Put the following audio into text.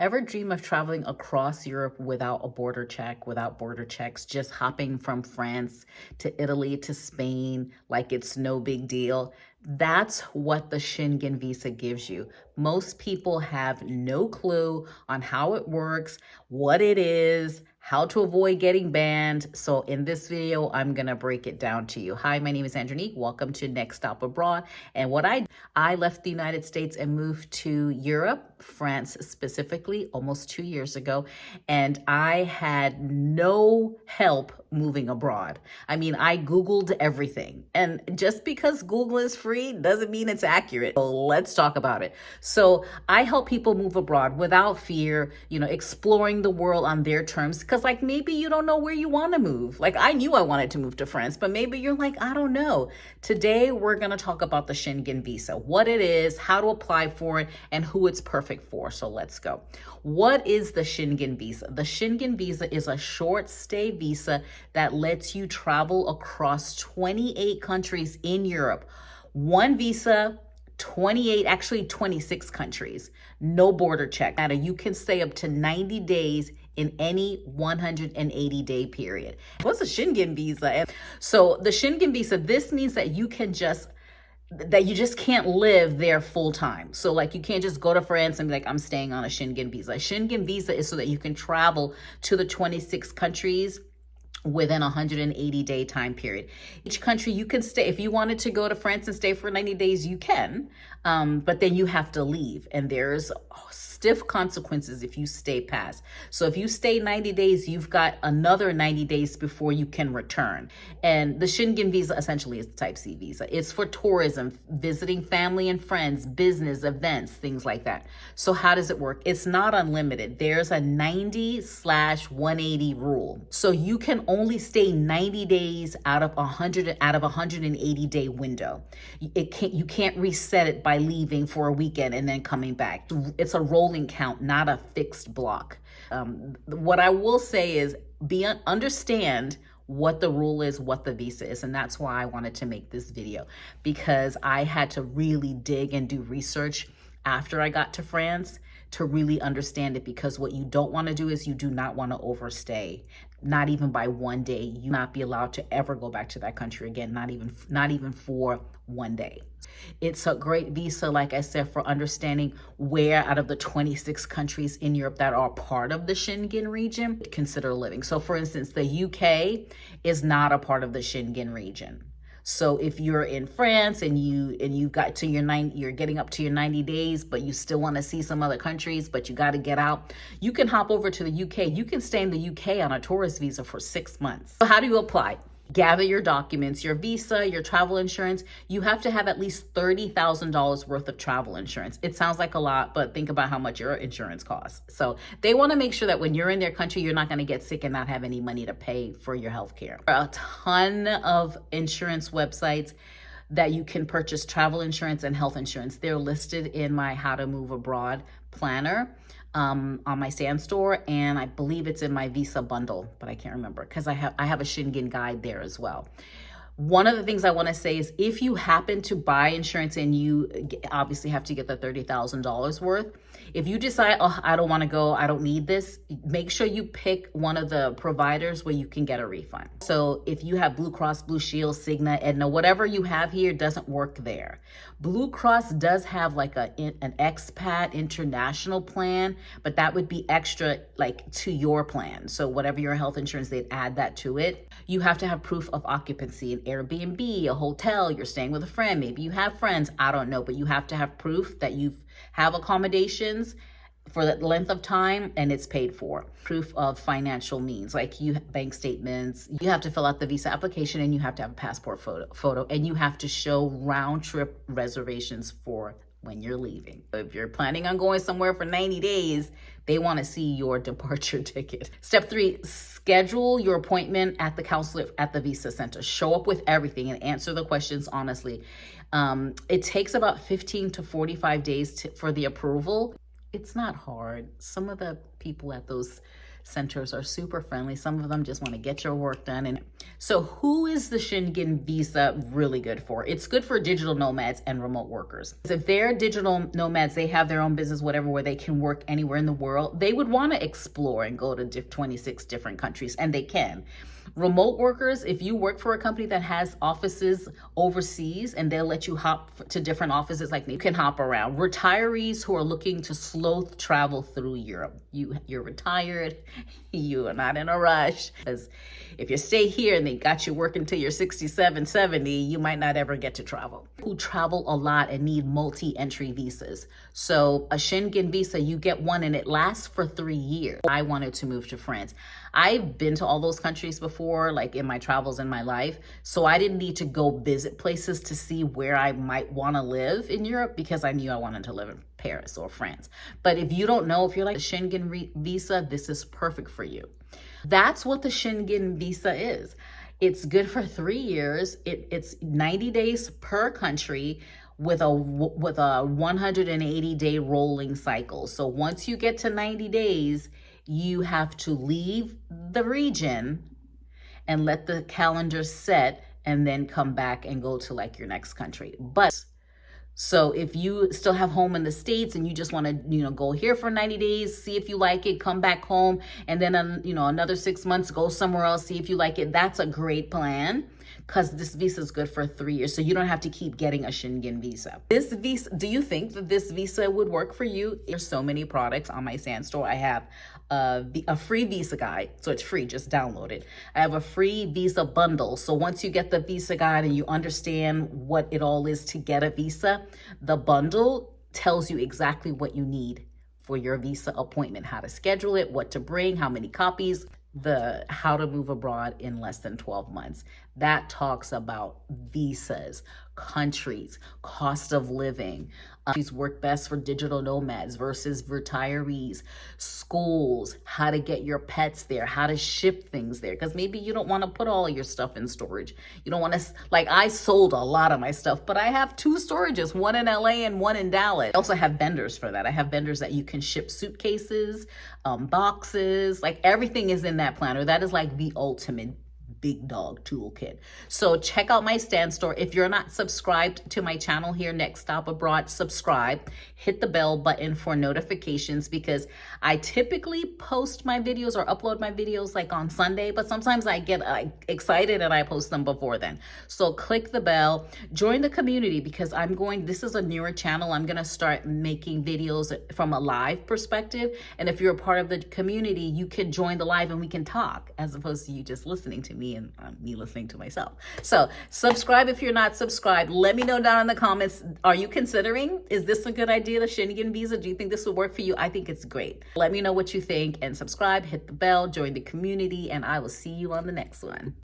Ever dream of traveling across Europe without a border check, without border checks, just hopping from France to Italy to Spain like it's no big deal? That's what the Schengen Visa gives you. Most people have no clue on how it works, what it is, how to avoid getting banned. So in this video, I'm gonna break it down to you. Hi, my name is Andronique. Welcome to Next Stop Abroad. And what I left the United States and moved to Europe, France specifically, almost 2 years ago. And I had no help moving abroad. I mean, I Googled everything. And just because Google is free doesn't mean it's accurate. So let's talk about it. So I help people move abroad without fear, exploring the world on their terms. Because like maybe you don't know where you want to move. Like I knew I wanted to move to France, but maybe you're like, I don't know. Today, we're going to talk about the Schengen Visa, what it is, how to apply for it, and who it's perfect for. So let's go. What is the Schengen Visa? The Schengen Visa is a short stay visa that lets you travel across 28 countries in Europe. One visa, 26 countries, no border check. You can stay up to 90 days in any 180-day period. What's a Schengen Visa? So the Schengen Visa, this means that you just can't live there full time. So like you can't just go to France and be like, I'm staying on a Schengen Visa. A Schengen Visa is so that you can travel to the 26 countries within a 180-day time period. Each country you can stay, if you wanted to go to France and stay for 90 days, you can, but then you have to leave. And there's stiff consequences if you stay past. So if you stay 90 days, you've got another 90 days before you can return. And the Schengen Visa essentially is the Type C visa. It's for tourism, visiting family and friends, business, events, things like that. So how does it work? It's not unlimited. There's a 90/180 rule. So you can only stay 90 days out of 180-day window. You can't reset it by leaving for a weekend and then coming back. It's a rolling count, not a fixed block. What I will say is understand what the rule is, what the visa is. And that's why I wanted to make this video, because I had to really dig and do research after I got to France to really understand it, because what you don't want to do is you do not want to overstay, not even by one day. You not be allowed to ever go back to that country again, not even for one day. It's a great visa, like I said, for understanding where out of the 26 countries in Europe that are part of the Schengen region consider living. So for instance, the UK is not a part of the Schengen region. So if you're in France and you've got to you're getting up to your 90 days, but you still want to see some other countries, but you got to get out, you can hop over to the UK. You can stay in the UK on a tourist visa for 6 months. So how do you apply? Gather your documents, your visa, your travel insurance. You have to have at least $30,000 worth of travel insurance. It sounds like a lot, but think about how much your insurance costs. So they want to make sure that when you're in their country, you're not going to get sick and not have any money to pay for your health care. There are a ton of insurance websites that you can purchase travel insurance and health insurance. They're listed in my How to Move Abroad planner on my Sand store, and I believe it's in my Visa bundle, but I can't remember because I have a Schengen guide there as well. One of the things I want to say is if you happen to buy insurance and you obviously have to get the $30,000 worth, if you decide, oh, I don't want to go, I don't need this, make sure you pick one of the providers where you can get a refund. So if you have Blue Cross, Blue Shield, Cigna, Aetna, whatever you have here doesn't work there. Blue Cross does have like an expat international plan, but that would be extra like to your plan. So whatever your health insurance, they'd add that to it. You have to have proof of occupancy, an Airbnb, a hotel, you're staying with a friend, maybe you have friends, I don't know, but you have to have proof that you have accommodations for that length of time and it's paid for. Proof of financial means, like bank statements. You have to fill out the visa application and you have to have a passport photo and you have to show round trip reservations for when you're leaving. If you're planning on going somewhere for 90 days, they want to see your departure ticket. Step 3, schedule your appointment at the consulate at the visa center. Show up with everything and answer the questions honestly. It takes about 15 to 45 days for the approval. It's not hard. Some of the people at those centers are super friendly. Some of them just want to get your work done. And so who is the Schengen Visa really good for? It's good for digital nomads and remote workers. If they're digital nomads, they have their own business, whatever, where they can work anywhere in the world. They would want to explore and go to 26 different countries, and they can. Remote workers, if you work for a company that has offices overseas and they'll let you hop to different offices, like you can hop around. Retirees who are looking to slow travel through Europe. You're retired, you are not in a rush. Because if you stay here and they got you working till you're 67, 70, you might not ever get to travel. Who travel a lot and need multi-entry visas. So a Schengen visa, you get one and it lasts for 3 years. I wanted to move to France. I've been to all those countries before, like in my travels in my life. So I didn't need to go visit places to see where I might want to live in Europe because I knew I wanted to live in Paris or France. But if you don't know, if you're like a Schengen visa, this is perfect for you. That's what the Schengen visa is. It's good for 3 years. It's 90 days per country with a 180-day rolling cycle. So once you get to 90 days, you have to leave the region and let the calendar set and then come back and go to like your next country. But so if you still have home in the States and you just want to, go here for 90 days, see if you like it, come back home, and then, another 6 months, go somewhere else, see if you like it. That's a great plan because this visa is good for 3 years. So you don't have to keep getting a Schengen visa. This visa, do you think that this visa would work for you? There's so many products on my Sand store. I have a free visa guide. So it's free, just download it. I have a free visa bundle. So once you get the visa guide and you understand what it all is to get a visa, the bundle tells you exactly what you need for your visa appointment, how to schedule it, what to bring, how many copies, the how to move abroad in less than 12 months. That talks about visas, countries, cost of living. These work best for digital nomads versus retirees, schools, how to get your pets there, how to ship things there. Because maybe you don't want to put all your stuff in storage. You don't want to, like I sold a lot of my stuff, but I have 2 storages, one in LA and one in Dallas. I also have vendors for that. I have vendors that you can ship suitcases, boxes, like everything is in that planner. That is like the ultimate big dog toolkit. So check out my Stan store. If you're not subscribed to my channel here, Next Stop Abroad, subscribe, hit the bell button for notifications because I typically post my videos or upload my videos like on Sunday, but sometimes I get excited and I post them before then. So click the bell, join the community because this is a newer channel. I'm going to start making videos from a live perspective. And if you're a part of the community, you can join the live and we can talk as opposed to you just listening to me and me listening to myself. So subscribe if you're not subscribed. Let me know down in the comments, are you considering, is this a good idea, the Schengen visa? Do you think this would work for you? I think it's great. Let me know what you think and subscribe, hit the bell, join the community, and I will see you on the next one.